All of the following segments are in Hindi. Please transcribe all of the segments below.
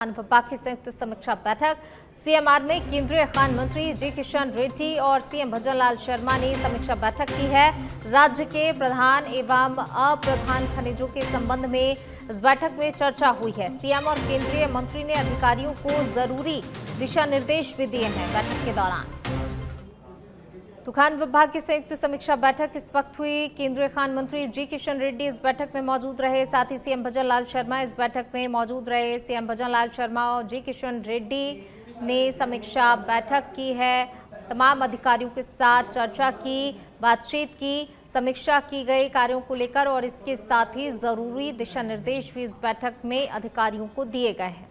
विभाग की संयुक्त समीक्षा बैठक। सीएमआर में केंद्रीय खान मंत्री जी किशन रेड्डी और सीएम भजनलाल शर्मा ने समीक्षा बैठक की है। राज्य के प्रधान एवं अप्रधान खनिजों के संबंध में इस बैठक में चर्चा हुई है। सीएम और केंद्रीय मंत्री ने अधिकारियों को जरूरी दिशा निर्देश भी दिए हैं। बैठक के दौरान खान विभाग की संयुक्त समीक्षा बैठक इस वक्त हुई। केंद्रीय खान मंत्री जी किशन रेड्डी इस बैठक में मौजूद रहे, साथ ही सीएम भजनलाल शर्मा इस बैठक में मौजूद रहे। सीएम भजनलाल शर्मा और जी किशन रेड्डी ने समीक्षा बैठक की है। तमाम अधिकारियों के साथ चर्चा की, बातचीत की, समीक्षा की गई कार्यों को लेकर और इसके साथ ही जरूरी दिशा निर्देश भी इस बैठक में अधिकारियों को दिए गए हैं।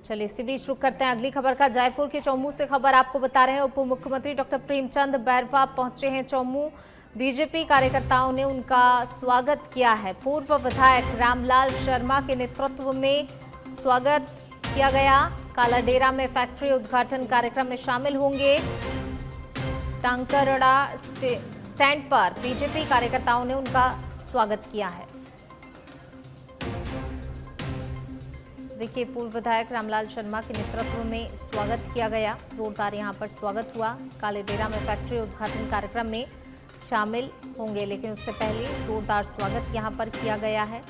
चलिए इसी बीच रुक करते हैं अगली खबर का। जयपुर के चौमू से खबर आपको बता रहे हैं। उप मुख्यमंत्री डॉक्टर प्रेमचंद बैरवा पहुंचे हैं चौमू। बीजेपी कार्यकर्ताओं ने उनका स्वागत किया है। पूर्व विधायक रामलाल शर्मा के नेतृत्व में स्वागत किया गया। कालाडेरा में फैक्ट्री उद्घाटन कार्यक्रम में शामिल होंगे। टांकरड़ा स्टैंड पर बीजेपी कार्यकर्ताओं ने उनका स्वागत किया है। देखिए, पूर्व विधायक रामलाल शर्मा के नेतृत्व में स्वागत किया गया। जोरदार यहां पर स्वागत हुआ। कालेडेरा में फैक्ट्री उद्घाटन कार्यक्रम में शामिल होंगे, लेकिन उससे पहले जोरदार स्वागत यहां पर किया गया है।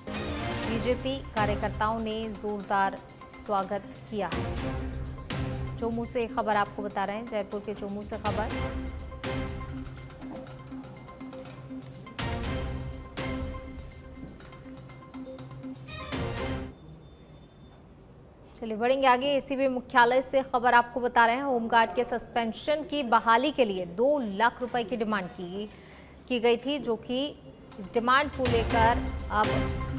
बीजेपी कार्यकर्ताओं ने जोरदार स्वागत किया है। चौमू से खबर आपको बता रहे हैं। जयपुर के चौमू से खबर। चलिए बढ़ेंगे आगे। एसीबी मुख्यालय से खबर आपको बता रहे हैं। होमगार्ड के सस्पेंशन की बहाली के लिए 2 लाख रुपए की डिमांड की गई थी, जो कि इस डिमांड को लेकर अब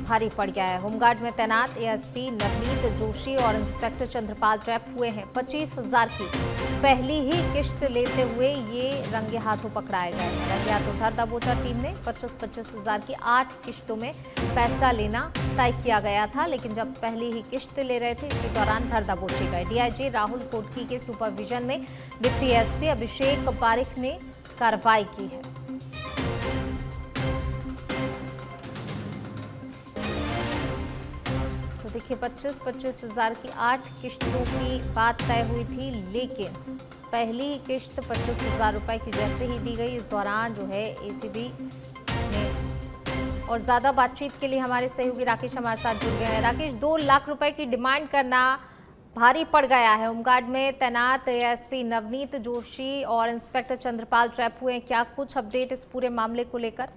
भारी पड़ गया है। होमगार्ड में तैनात एएसपी नवनीत जोशी और इंस्पेक्टर चंद्रपाल ट्रैप हुए हैं। 25,000 की पहली ही किश्त लेते हुए ये रंगे हाथों पकड़ाए गए हैं। रंगे हाथों धर दबोचा टीम ने 25,000 की 8 किश्तों में पैसा लेना तय किया गया था, लेकिन जब पहली ही किश्त ले रहे थे इसी दौरान धर दबोचे गए। डीआईजी राहुल कोटकी के सुपरविजन में डिप्टी एसपी अभिषेक पारिक ने कार्रवाई की है। तो देखिए, 25,000 की 8 किश्तों की बात तय हुई थी, लेकिन पहली ही किश्त 25,000 रुपए की जैसे ही दी गई, इस दौरान जो है एसीबी ने और ज्यादा बातचीत के लिए हमारे सहयोगी राकेश हमारे साथ जुड़ गए हैं। राकेश, 2 लाख रुपए की डिमांड करना भारी पड़ गया है। होमगार्ड में तैनात एएसपी नवनीत जोशी और इंस्पेक्टर चंद्रपाल ट्रैप हुए हैं। क्या कुछ अपडेट इस पूरे मामले को लेकर?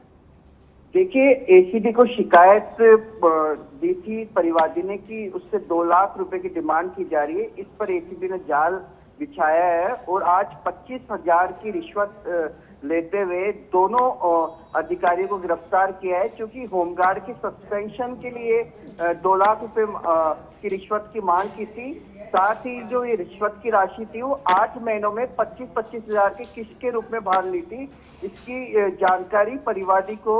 देखिए, एसीबी को शिकायत दी थी परिवादी ने कि उससे 2 लाख रुपए की डिमांड की जा रही है। इस पर एसीबी ने जाल बिछाया है और आज 25,000 की रिश्वत लेते हुए दोनों अधिकारियों को गिरफ्तार किया है, क्योंकि होमगार्ड की सस्पेंशन के लिए 2 लाख रुपए की रिश्वत की मांग की थी। साथ ही जो ये रिश्वत की राशि थी वो 8 महीनों में 25,000 की किस्त के रूप में भर ली थी। इसकी जानकारी परिवादी को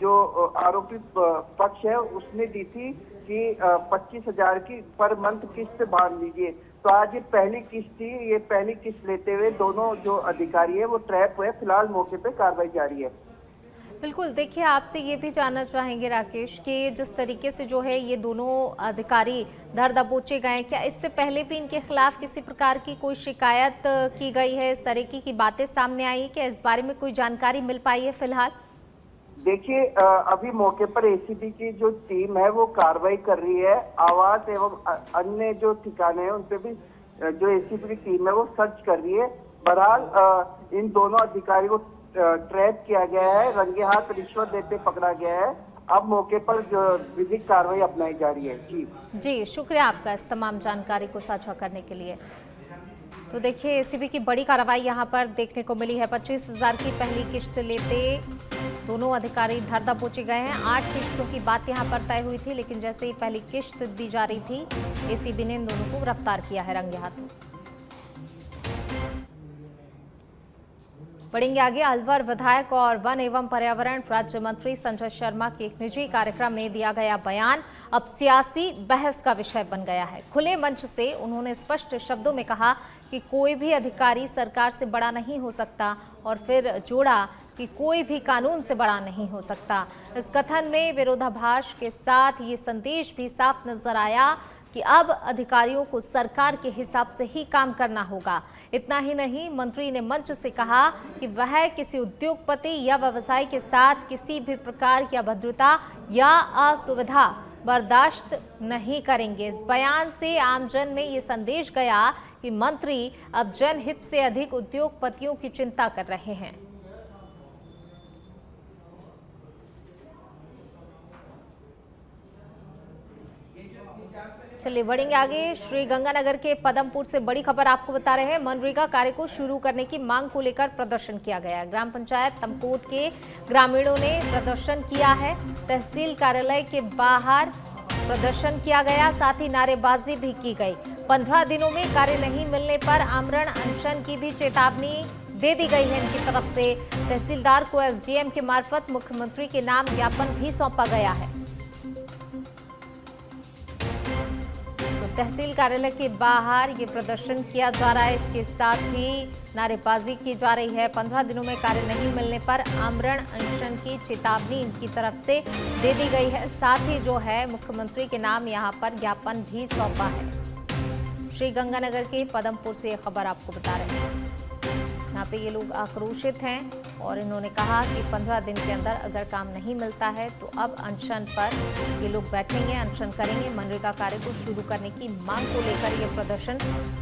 जो आरोपी पक्ष है उसने दी थी कि 25,000 की पर मंथ किस्त भर लीजिए। तो आज ये पहली किस्त थी। ये पहली किस्त लेते हुए दोनों जो अधिकारी है वो ट्रैप हुए। फिलहाल मौके पे कार्रवाई जारी है। बिल्कुल, देखिए, आपसे ये भी जानना चाहेंगे राकेश कि जिस तरीके से जो है ये दोनों अधिकारी धर दबोचे गए, क्या इससे पहले भी इनके खिलाफ किसी प्रकार की कोई शिकायत की गई है? इस तरीके की बातें सामने आई है? क्या इस बारे में कोई जानकारी मिल पाई है फिलहाल? देखिए, अभी मौके पर एसीबी की जो टीम है वो कार्रवाई कर रही है। आवास एवं अन्य जो ठिकाने हैं उन पे भी जो एसीबी की टीम है वो सर्च कर रही है। बहरहाल इन दोनों अधिकारियों को ट्रैप किया गया है, रंगे हाथ रिश्वत देते पकड़ा गया है। अब मौके पर जो विधिक कार्रवाई अपनाई जा रही है। जी, शुक्रिया आपका इस तमाम जानकारी को साझा करने के लिए। तो देखिए, एसीबी की बड़ी कार्रवाई यहां पर देखने को मिली है। 25,000 की पहली किश्त लेते दोनों अधिकारी धर दबोचे गए हैं। 8 किश्तों की बात यहां पर तय हुई थी, लेकिन जैसे ही पहली किश्त दी जा रही थी एसीबी ने इन दोनों को गिरफ्तार किया है रंगे हाथों। बढ़ेंगे आगे। अलवर विधायक और वन एवं पर्यावरण राज्य मंत्री संजय शर्मा के एक निजी कार्यक्रम में दिया गया बयान अब सियासी बहस का विषय बन गया है। खुले मंच से उन्होंने स्पष्ट शब्दों में कहा कि कोई भी अधिकारी सरकार से बड़ा नहीं हो सकता और फिर जोड़ा कि कोई भी कानून से बड़ा नहीं हो सकता। इस कथन में विरोधाभास के साथ ये संदेश भी साफ नजर आया कि अब अधिकारियों को सरकार के हिसाब से ही काम करना होगा। इतना ही नहीं, मंत्री ने मंच से कहा कि वह किसी उद्योगपति या व्यवसायी के साथ किसी भी प्रकार की अभद्रता या असुविधा बर्दाश्त नहीं करेंगे। इस बयान से आमजन में ये संदेश गया कि मंत्री अब जनहित से अधिक उद्योगपतियों की चिंता कर रहे हैं। चलिए बढ़ेंगे आगे। श्रीगंगानगर के पदमपुर से बड़ी खबर आपको बता रहे हैं। मनरेगा कार्य को शुरू करने की मांग को लेकर प्रदर्शन किया गया है। ग्राम पंचायत तमकोट के ग्रामीणों ने प्रदर्शन किया है। तहसील कार्यालय के बाहर प्रदर्शन किया गया, साथ ही नारेबाजी भी की गई। 15 दिनों में कार्य नहीं मिलने पर आमरण अनशन की भी चेतावनी दे दी गई है इनकी तरफ से। तहसीलदार को एसडीएम के मार्फत मुख्यमंत्री के नाम ज्ञापन भी सौंपा गया है। तहसील कार्यालय के बाहर ये प्रदर्शन किया जा रहा है। इसके साथ ही नारेबाजी की जा रही है। 15 दिनों में कार्य नहीं मिलने पर आमरण अनशन की चेतावनी इनकी तरफ से दे दी गई है। साथ ही जो है मुख्यमंत्री के नाम यहां पर ज्ञापन भी सौंपा है। श्रीगंगानगर के पदमपुर से ये खबर आपको बता रहे हैं। यहाँ पे ये लोग आक्रोशित हैं और इन्होंने कहा कि 15 दिन के अंदर अगर काम नहीं मिलता है तो अब अनशन पर ये लोग बैठेंगे, अनशन करेंगे। मनरेगा कार्य को शुरू करने की मांग को लेकर ये प्रदर्शन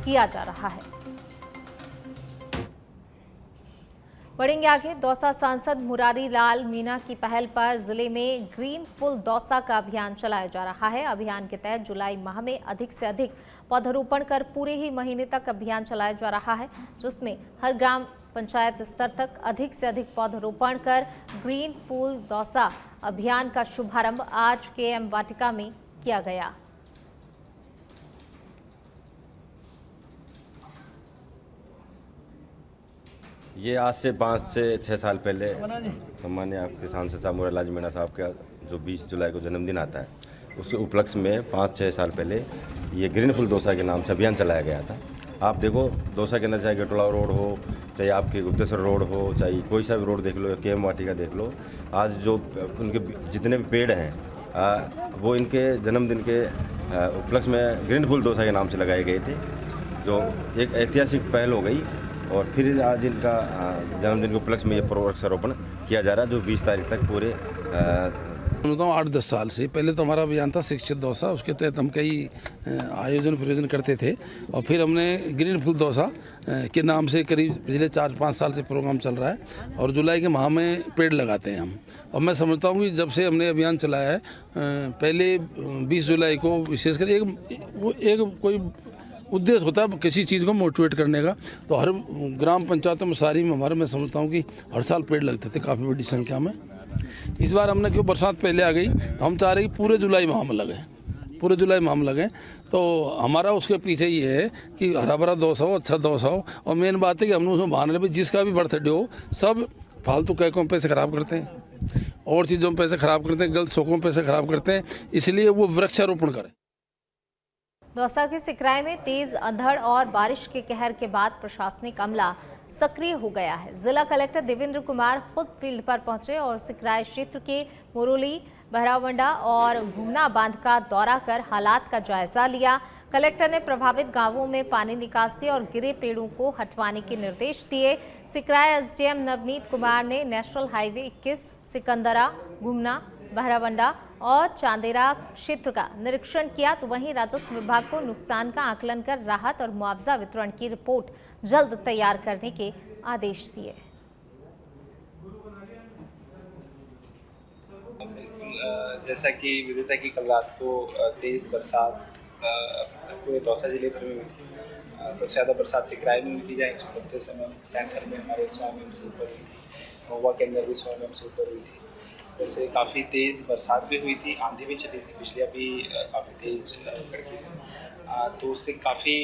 किया जा रहा है। बढ़ेंगे आगे। दौसा सांसद मुरारी लाल मीणा की पहल पर जिले में ग्रीन फुल दौसा का अभियान चलाया जा रहा है। अभियान के तहत जुलाई माह में अधिक से अधिक पौधरोपण कर पूरे ही महीने तक अभियान चलाया जा रहा है, जिसमें हर ग्राम पंचायत स्तर तक अधिक से अधिक पौधरोपण कर ग्रीन फुल दौसा अभियान का शुभारंभ आज केएम वाटिका में किया गया। ये आज से 5 से 6 साल पहले सम्मान्य आपके सांसद साहब मुरारी लाल मीणा साहब का जो 20 जुलाई को जन्मदिन आता है, उसके उपलक्ष्य में 5-6 साल पहले ये ग्रीन फुल दौसा के नाम से अभियान चलाया गया था। आप देखो, दौसा के अंदर चाहे गटोला रोड हो, चाहे आपके गुप्तेश्वर रोड हो, चाहे कोई सा भी रोड देख लो या केएम वाटिका देख लो, आज जो उनके जितने भी पेड़ हैं वो इनके जन्मदिन के उपलक्ष्य में ग्रीन फुल दौसा के नाम से लगाए गए थे, जो एक ऐतिहासिक पहल हो गई। और फिर आज इनका जन्मदिन के उपलक्ष्य में ये वृक्षारोपण किया जा रहा है, जो 20 तारीख तक पूरे बताऊँ 8-10 साल से पहले तो हमारा अभियान था शिक्षित दौसा। उसके तहत हम कई आयोजन प्रयोजन करते थे और फिर हमने ग्रीन फुल दौसा के नाम से करीब पिछले 4-5 साल से प्रोग्राम चल रहा है और जुलाई के माह में पेड़ लगाते हैं हम। और मैं समझता हूँ कि जब से हमने अभियान चलाया है, पहले 20 जुलाई को विशेषकर एक कोई उद्देश्य होता है किसी चीज़ को मोटिवेट करने का, तो हर ग्राम पंचायतों में सारी में हमारे मैं समझता हूँ कि हर साल पेड़ लगते थे काफ़ी बड़ी संख्या में। इस बार हमने क्यों बरसात पहले आ गई, हम चाह रहे कि पूरे जुलाई माह में लगे, पूरे जुलाई माह में लगे। तो हमारा उसके पीछे ये है कि हरा भरा दौसा हो, अच्छा दौसा हो। और मेन बात है कि हम उसमें बहाने भी जिसका भी बर्थडे हो, सब फालतू कैकों पैसे ख़राब करते हैं और चीज़ों में पैसे ख़राब करते हैं, गलत शौकों में पैसे ख़राब करते हैं, इसलिए वो वृक्षारोपण करें। दौसा के सिकराय में तेज अंधड़ और बारिश के कहर के बाद प्रशासनिक अमला सक्रिय हो गया है। जिला कलेक्टर देवेंद्र कुमार खुद फील्ड पर पहुंचे और सिकराय क्षेत्र के मुरोली, बहरावंडा और घुमना बांध का दौरा कर हालात का जायजा लिया। कलेक्टर ने प्रभावित गांवों में पानी निकासी और गिरे पेड़ों को हटवाने के निर्देश दिए। सिकराय एसडीएम नवनीत कुमार ने नेशनल हाईवे 21 सिकंदरा, घुमना, बहरावंडा और चांदेरा क्षेत्र का निरीक्षण किया, तो वहीं राजस्व विभाग को नुकसान का आकलन कर राहत और मुआवजा वितरण की रिपोर्ट जल्द तैयार करने के आदेश दिए। जैसा कि विदित है कि कल रात को तेज बरसात पूरे दौसा जिले भर में हुई थी। सबसे ज़्यादा बरसात सिकराय में हुई थी, जहाँ 132 mm सेंटर में हमारे 100 mm से ऊपर हुई थी। महुआ के अंदर भी 100 mm से ऊपर हुई थी। जैसे काफ़ी तेज़ बरसात भी हुई थी, आंधी भी चली थी, बिजलियाँ भी काफ़ी तेज़ कड़की थी, तो उससे काफ़ी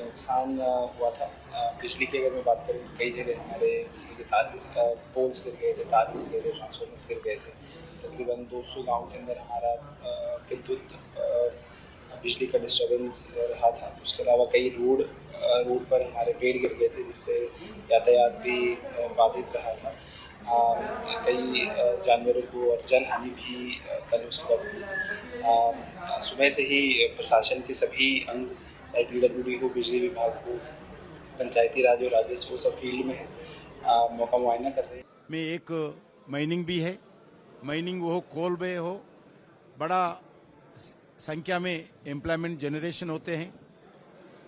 नुकसान हुआ था। बिजली की अगर मैं बात करूँ, कई जगह हमारे बिजली के तार पोल्स गिर गए थे, तार गिर गए थे, ट्रांसफार्मर्स गिर गए थे। तकरीबन 200 गाँव के अंदर हमारा विद्युत बिजली का डिस्टर्बेंस रहा था। उसके अलावा कई रोड पर हमारे पेड़ गिर गए थे, जिससे यातायात भी बाधित रहा था। कई जानवरों को और जन हानि भी कल उस वक्त हुई। सुबह से ही प्रशासन के सभी अंग, चाहे PWD हो, बिजली विभाग हो, पंचायती राज और राजस्व, सब फील्ड में मौका मुआयना कर रहे हैं। में एक माइनिंग भी है, माइनिंग हो, कोल बे हो, बड़ा संख्या में एम्प्लॉयमेंट जनरेशन होते हैं।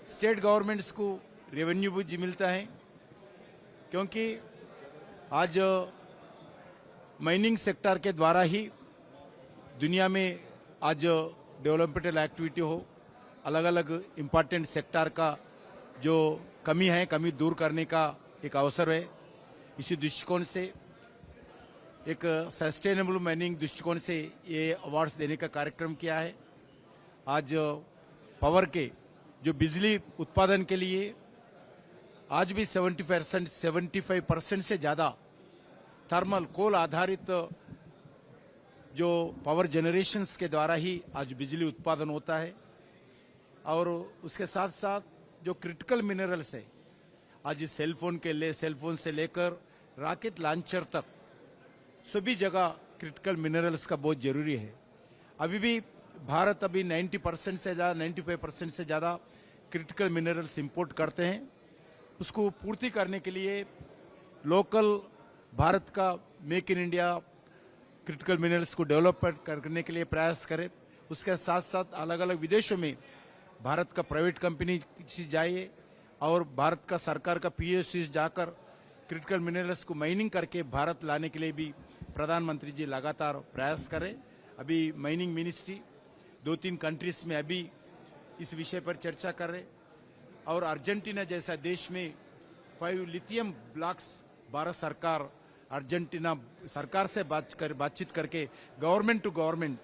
स्टेट गवर्नमेंट्स को रेवेन्यू भी मिलता है, क्योंकि आज माइनिंग सेक्टर के द्वारा ही दुनिया में आज डेवलपमेंटल एक्टिविटी हो, अलग अलग इम्पॉर्टेंट सेक्टर का जो कमी है, कमी दूर करने का एक अवसर है। इसी दृष्टिकोण से एक सस्टेनेबल माइनिंग दृष्टिकोण से ये अवार्ड्स देने का कार्यक्रम किया है। आज पावर के जो बिजली उत्पादन के लिए आज भी 75% से ज़्यादा थर्मल कोल आधारित जो पावर जनरेशंस के द्वारा ही आज बिजली उत्पादन होता है। और उसके साथ साथ जो क्रिटिकल मिनरल्स है, आज सेलफोन से लेकर रॉकेट लॉन्चर तक सभी जगह क्रिटिकल मिनरल्स का बहुत जरूरी है। अभी भी भारत 90% से ज़्यादा, 95% से ज़्यादा क्रिटिकल मिनरल्स इंपोर्ट करते हैं। उसको पूर्ति करने के लिए लोकल भारत का make in India critical minerals को डेवलप करने के लिए प्रयास करें। उसके साथ साथ अलग अलग विदेशों में भारत का प्राइवेट कंपनी जाइए और भारत का सरकार का PSUs जाकर क्रिटिकल मिनरल्स को माइनिंग करके भारत लाने के लिए भी प्रधानमंत्री जी लगातार प्रयास करें। अभी माइनिंग मिनिस्ट्री 2-3 कंट्रीज में अभी इस विषय पर चर्चा कर रहे, और अर्जेंटीना जैसा देश में 5 लिथियम ब्लॉक्स भारत सरकार अर्जेंटीना सरकार से बातचीत करके गवर्नमेंट टू गवर्नमेंट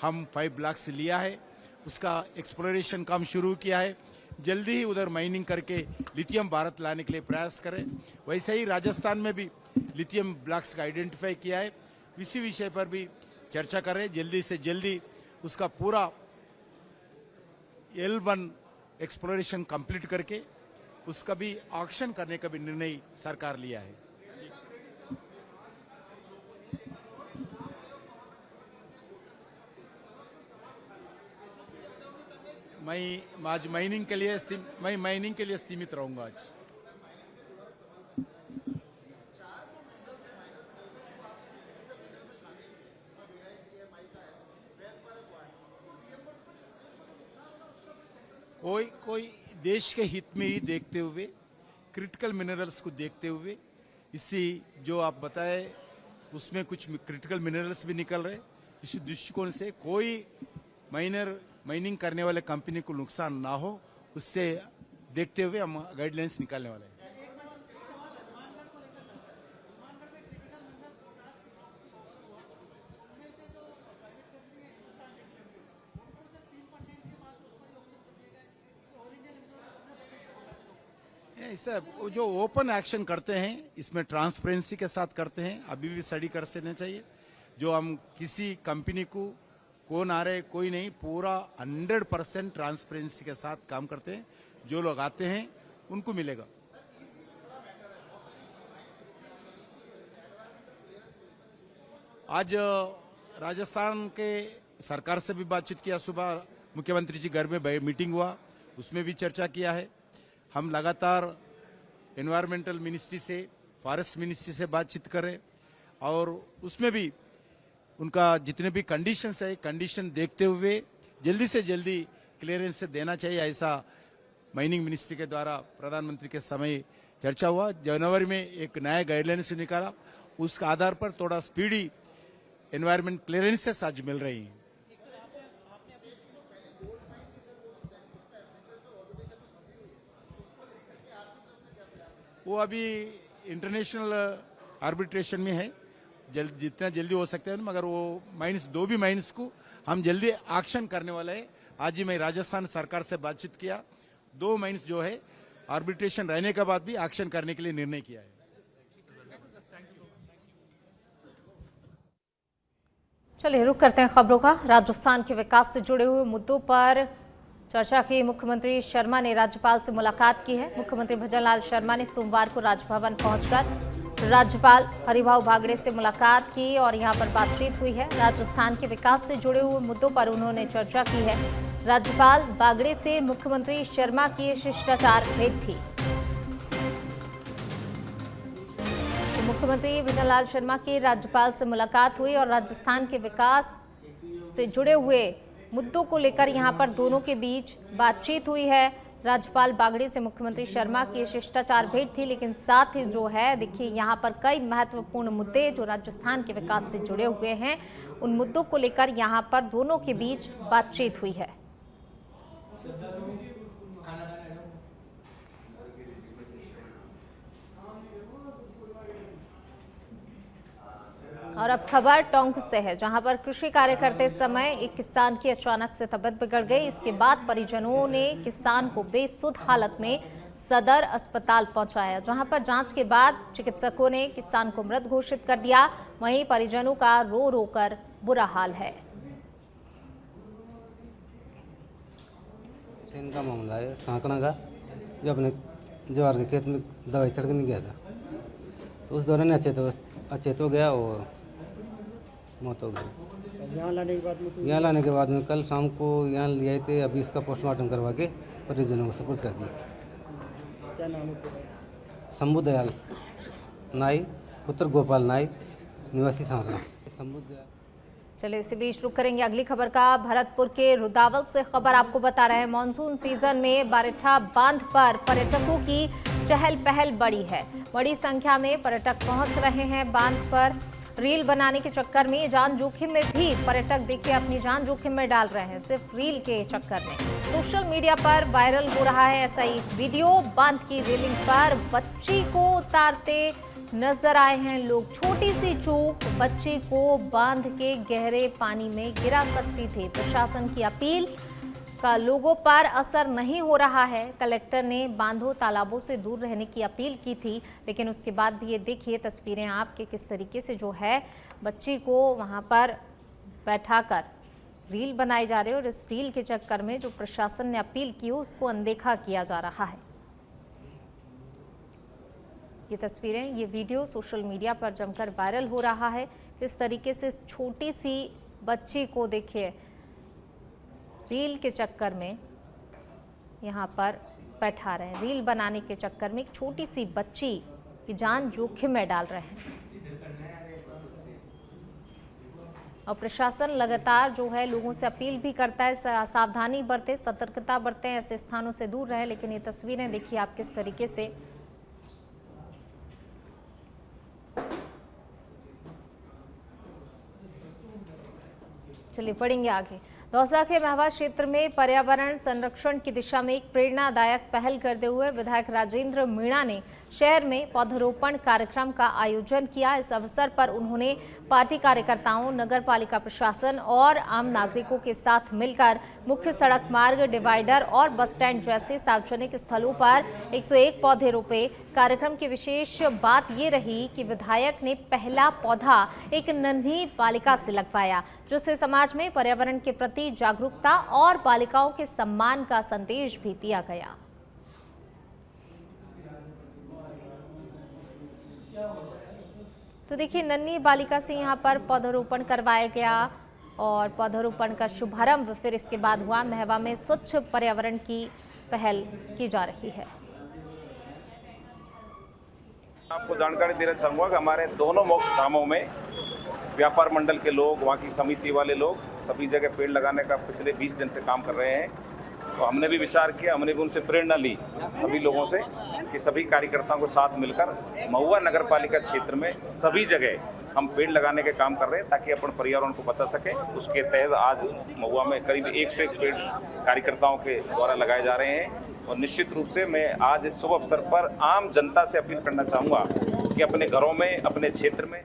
हम 5 ब्लॉक्स लिया है। उसका एक्सप्लोरेशन काम शुरू किया है। जल्दी ही उधर माइनिंग करके लिथियम भारत लाने के लिए प्रयास करें। वैसे ही राजस्थान में भी लिथियम ब्लॉक्स का आइडेंटिफाई किया है। इसी विषय पर भी चर्चा करें, जल्दी से जल्दी उसका पूरा L1 एक्सप्लोरेशन कंप्लीट करके उसका भी ऑक्शन करने का भी निर्णय सरकार लिया है। मैं आज माइनिंग के लिए सीमित रहूंगा आज। कोई देश के हित में ही देखते हुए, क्रिटिकल मिनरल्स को देखते हुए, इससे जो आप बताए उसमें कुछ क्रिटिकल मिनरल्स भी निकल रहे। इसी दृष्टिकोण से कोई माइनिंग करने वाले कंपनी को नुकसान ना हो, उससे देखते हुए हम गाइडलाइंस निकालने वाले हैं। ऐसा जो ओपन एक्शन करते हैं इसमें ट्रांसपेरेंसी के साथ करते हैं। अभी भी स्टडी कर लेना चाहिए। जो हम किसी कंपनी को कौन आ रहे कोई नहीं, पूरा 100% ट्रांसपेरेंसी के साथ काम करते हैं। जो लोग आते हैं उनको मिलेगा। आज राजस्थान के सरकार से भी बातचीत किया। सुबह मुख्यमंत्री जी घर में मीटिंग हुआ, उसमें भी चर्चा किया है। हम लगातार एनवायरमेंटल मिनिस्ट्री से, फॉरेस्ट मिनिस्ट्री से बातचीत करें और उसमें भी उनका जितने भी कंडीशंस है, कंडीशन देखते हुए जल्दी से जल्दी क्लियरेंस देना चाहिए। ऐसा माइनिंग मिनिस्ट्री के द्वारा प्रधानमंत्री के समय चर्चा हुआ। जनवरी में एक नया गाइडलाइंस निकाला, उसके आधार पर थोड़ा स्पीडी एनवायरमेंट क्लियरेंसेस आज मिल रही हैं। वो अभी इंटरनेशनल आर्बिट्रेशन में है, जितना जल्दी हो सकता है, मगर वो दो भी माइंस को हम जल्दी एक्शन करने वाले हैं। आज ही मैं राजस्थान सरकार से बातचीत किया। 2 माइंस जो है आर्बिट्रेशन रहने के बाद भी एक्शन करने के लिए निर्णय किया है। चलिए रुक करते हैं खबरों का। राजस्थान के विकास से जुड़े हुए मुद्दों पर चर्चा की मुख्यमंत्री शर्मा ने राज्यपाल से मुलाकात की है। मुख्यमंत्री भजनलाल शर्मा ने सोमवार को राजभवन पहुंचकर राज्यपाल हरिभाऊ बागड़े से मुलाकात की और यहां पर बातचीत हुई है। राजस्थान के विकास से जुड़े हुए मुद्दों पर उन्होंने चर्चा की है। राज्यपाल बागड़े से मुख्यमंत्री शर्मा की शिष्टाचार भेंट थी। तो मुख्यमंत्री भजनलाल शर्मा की राज्यपाल से मुलाकात हुई और राजस्थान के विकास से जुड़े हुए मुद्दों को लेकर यहां पर दोनों के बीच बातचीत हुई है। राज्यपाल बागड़े से मुख्यमंत्री शर्मा की शिष्टाचार भेंट थी, लेकिन साथ ही जो है देखिए यहां पर कई महत्वपूर्ण मुद्दे जो राजस्थान के विकास से जुड़े हुए हैं, उन मुद्दों को लेकर यहां पर दोनों के बीच बातचीत हुई है। और अब खबर टोंक से है, जहां पर कृषि कार्य करते समय एक किसान की अचानक से तबीयत बिगड़ गई। इसके बाद परिजनों ने किसान को बेसुध हालत में सदर अस्पताल पहुंचाया, जहां पर जांच के बाद चिकित्सकों ने किसान को मृत घोषित कर दिया। वहीं परिजनों का रो रो कर बुरा हाल है। इनका मामला है सांकड़ा का, जो अपने ज्वार के खेत में दवाई छिड़कने गया था, तो उस दौरान अचेत हो गया और मौत हो गई। यहाँ लाने के बाद में कल शाम को यहाँ ले आए थे। अभी इसका पोस्टमार्टम करवा के परिजनों को सपोर्ट कर दिया। क्या नाम है? शंभू दयाल नाई, पुत्र गोपाल नाई, निवासी सांकड़ा। शंभू दयाल। चलिए इसी बीच रुक करेंगे अगली खबर का। भरतपुर के रुदावल से खबर आपको बता रहे हैं। मानसून सीजन में बारेठा बांध पर पर्यटकों की चहल पहल बढ़ी है। बड़ी संख्या में पर्यटक पहुंच रहे हैं बांध पर। रील बनाने के चक्कर में जान जोखिम में भी पर्यटक देखिए अपनी जान जोखिम में डाल रहे हैं, सिर्फ रील के चक्कर में। सोशल मीडिया पर वायरल हो रहा है ऐसा एक वीडियो। बांध की रेलिंग पर बच्ची को उतारते नजर आए हैं लोग। छोटी सी चूक बच्ची को बांध के गहरे पानी में गिरा सकती थी। प्रशासन की अपील का लोगों पर असर नहीं हो रहा है। कलेक्टर ने बांधों तालाबों से दूर रहने की अपील की थी, लेकिन उसके बाद भी ये देखिए तस्वीरें आपके किस तरीके से जो है बच्ची को वहां पर बैठाकर रील बनाई जा रही है और इस रील के चक्कर में जो प्रशासन ने अपील की हो उसको अनदेखा किया जा रहा है। ये तस्वीरें, ये वीडियो सोशल मीडिया पर जमकर वायरल हो रहा है। किस तरीके से इस छोटी सी बच्ची को देखिए रील के चक्कर में यहाँ पर बैठा रहे हैं। रील बनाने के चक्कर में एक छोटी सी बच्ची की जान जोखिम में डाल रहे हैं। और प्रशासन लगातार जो है लोगों से अपील भी करता है सावधानी बरतें, सतर्कता बरतें, ऐसे स्थानों से दूर रहें। लेकिन ये तस्वीरें देखिए आप किस तरीके से चलिए पढ़ेंगे आगे। दौसा के महवा क्षेत्र में पर्यावरण संरक्षण की दिशा में एक प्रेरणादायक पहल करते हुए विधायक राजेंद्र मीणा ने शहर में पौधरोपण कार्यक्रम का आयोजन किया। इस अवसर पर उन्होंने पार्टी कार्यकर्ताओं, नगर पालिका प्रशासन और आम नागरिकों के साथ मिलकर मुख्य सड़क मार्ग, डिवाइडर और बस स्टैंड जैसे सार्वजनिक स्थलों पर 101 पौधे रोपे। कार्यक्रम की विशेष बात ये रही कि विधायक ने पहला पौधा एक नन्ही बालिका से लगवाया, जिससे समाज में पर्यावरण के प्रति जागरूकता और बालिकाओं के सम्मान का संदेश भी दिया गया। तो देखिए नन्ही बालिका से यहाँ पर पौधारोपण करवाया गया और पौधारोपण का शुभारंभ फिर इसके बाद हुआ। महवा में स्वच्छ पर्यावरण की पहल की जा रही है। आपको जानकारी देना चाहूँगा कि हमारे दोनों मोक्ष धामों में व्यापार मंडल के लोग, वहाँ की समिति वाले लोग सभी जगह पेड़ लगाने का पिछले 20 दिन से काम कर रहे हैं। तो हमने भी विचार किया, हमने भी उनसे प्रेरणा ली सभी लोगों से कि सभी कार्यकर्ताओं को साथ मिलकर महुआ नगर पालिका क्षेत्र में सभी जगह हम पेड़ लगाने के काम कर रहे हैं ताकि अपन पर्यावरण को बचा सकें। उसके तहत आज महुआ में करीब 101 पेड़ कार्यकर्ताओं के द्वारा लगाए जा रहे हैं। और निश्चित रूप से मैं आज इस शुभ अवसर पर आम जनता से अपील करना चाहूँगा कि अपने घरों में, अपने क्षेत्र में।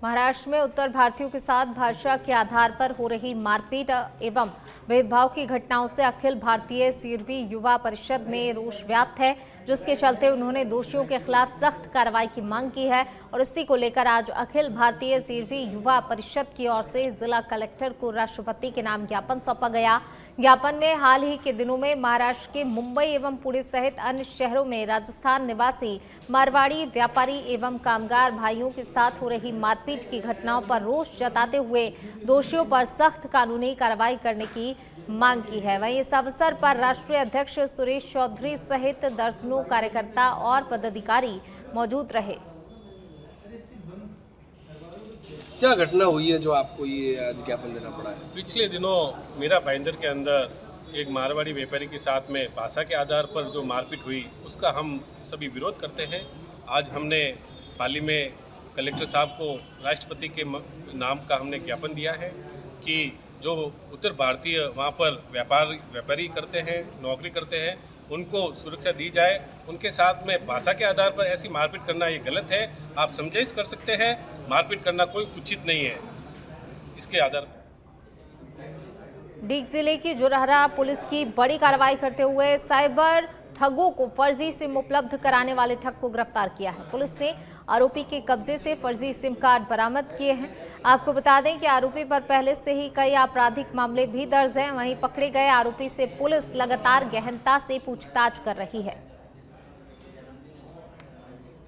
महाराष्ट्र में उत्तर भारतीयों के साथ भाषा के आधार पर हो रही मारपीट एवं भेदभाव की घटनाओं से अखिल भारतीय 13वीं युवा परिषद में रोष व्याप्त है। जिसके चलते उन्होंने दोषियों के खिलाफ सख्त कार्रवाई की मांग की है। और इसी को लेकर आज अखिल भारतीय 13वीं युवा परिषद की ओर से जिला कलेक्टर को राष्ट्रपति के नाम ज्ञापन सौंपा गया। ज्ञापन में हाल ही के दिनों में महाराष्ट्र के मुंबई एवं पुणे सहित अन्य शहरों में राजस्थान निवासी मारवाड़ी व्यापारी एवं कामगार भाइयों के साथ हो रही मारपीट की घटनाओं पर रोष जताते हुए दोषियों पर सख्त कानूनी कार्रवाई करने की मांग की है। वहीं इस अवसर पर राष्ट्रीय अध्यक्ष सुरेश चौधरी सहित दर्जनों कार्यकर्ता और पदाधिकारी मौजूद रहे। क्या घटना हुई है जो आपको ये आज ज्ञापन देना पड़ा है? पिछले दिनों मेरा भाईंदर के अंदर एक मारवाड़ी व्यापारी के साथ में भाषा के आधार पर जो मारपीट हुई उसका हम सभी विरोध करते हैं। आज हमने पाली में कलेक्टर साहब को राष्ट्रपति के नाम का हमने ज्ञापन दिया है कि जो उत्तर भारतीय वहाँ पर व्यापारी करते हैं, नौकरी करते हैं, उनको सुरक्षा दी जाए। उनके साथ में भाषा के आधार पर ऐसी मारपीट करना ये गलत है। आप समझाइश कर सकते हैं, मारपीट करना कोई उचित नहीं है। इसके आधार डीग जिले की जोरहरा पुलिस की बड़ी कार्रवाई करते हुए साइबर ठगों को फर्जी सिम उपलब्ध कराने वाले ठग को गिरफ्तार किया है। पुलिस ने आरोपी के कब्जे से फर्जी सिम कार्ड बरामद किए हैं। आपको बता दें कि आरोपी पर पहले से ही कई आपराधिक मामले भी दर्ज हैं। वहीं पकड़े गए आरोपी से पुलिस लगातार गहनता से पूछताछ कर रही है।